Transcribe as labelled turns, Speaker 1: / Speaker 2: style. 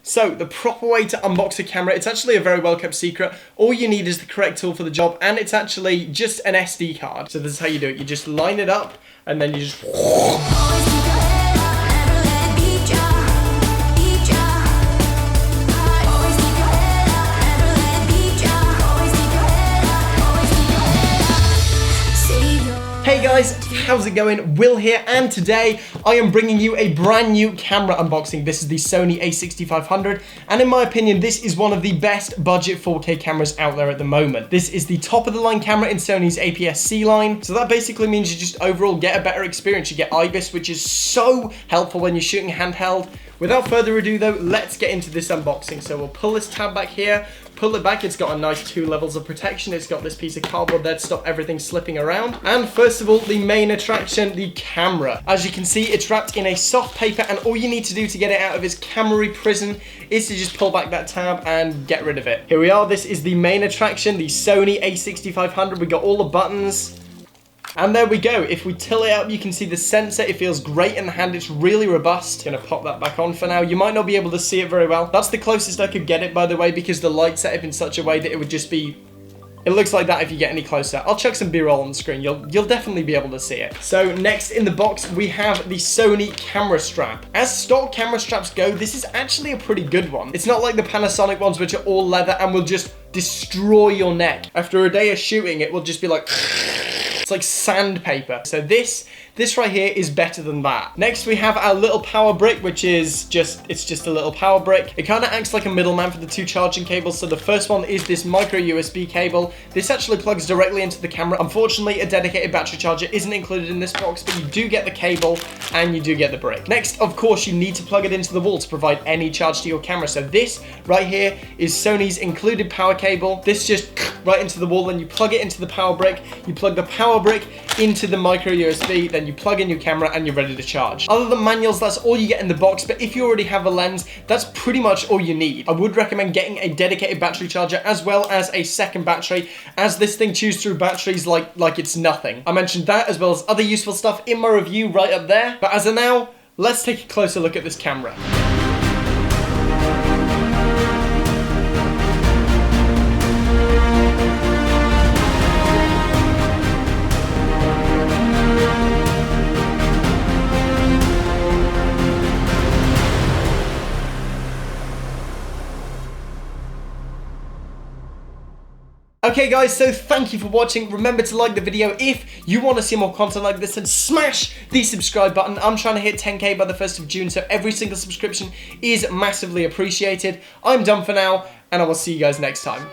Speaker 1: So the proper way to unbox a camera, it's actually a very well kept secret. All you need is the correct tool for the job, and it's actually just an SD card. So this is how you do it. You just line it up and then you just... Hey guys, how's it going? Will here, and today I am bringing you a brand new camera unboxing. This is the Sony A6500, and in my opinion, this is one of the best budget 4K cameras out there at the moment. This is the top of the line camera in Sony's APS-C line, so that basically means you just overall get a better experience. You get IBIS, which is so helpful when you're shooting handheld. Without further ado though, let's get into this unboxing. So we'll pull this tab back here, pull it back. It's got a nice 2 levels of protection. It's got this piece of cardboard there to stop everything slipping around. And first of all, the main attraction, the camera. As you can see, it's wrapped in a soft paper, and all you need to do to get it out of its camera prison is to just pull back that tab and get rid of it. Here we are. This is the main attraction, the Sony A6500. We got all the buttons. And there we go. If we tilt it up, you can see the sensor. It feels great in the hand. It's really robust. Gonna pop that back on for now. You might not be able to see it very well. That's the closest I could get it, by the way, because the light's set up in such a way that it would just be... It looks like that if you get any closer. I'll chuck some B-roll on the screen. You'll definitely be able to see it. So next in the box, we have the Sony camera strap. As stock camera straps go, this is actually a pretty good one. It's not like the Panasonic ones, which are all leather and will just destroy your neck. After a day of shooting, it will just be like... It's like sandpaper. So this right here is better than that. Next, we have our little power brick, which is it's just a little power brick. It kind of acts like a middleman for the 2 charging cables. So the first one is this micro USB cable. This actually plugs directly into the camera. Unfortunately, a dedicated battery charger isn't included in this box, but you do get the cable and you do get the brick. Next, of course, you need to plug it into the wall to provide any charge to your camera. So this right here is Sony's included power cable. This just right into the wall, then you plug it into the power brick. You plug the power brick into the micro USB, then you plug in your camera and you're ready to charge. Other than manuals, that's all you get in the box, but if you already have a lens, that's pretty much all you need. I would recommend getting a dedicated battery charger as well as a second battery, as this thing chews through batteries like it's nothing. I mentioned that as well as other useful stuff in my review right up there, but as of now, let's take a closer look at this camera. Okay guys, so thank you for watching. Remember to like the video if you want to see more content like this, and smash the subscribe button. I'm trying to hit 10K by the 1st of June, so every single subscription is massively appreciated. I'm done for now, and I will see you guys next time.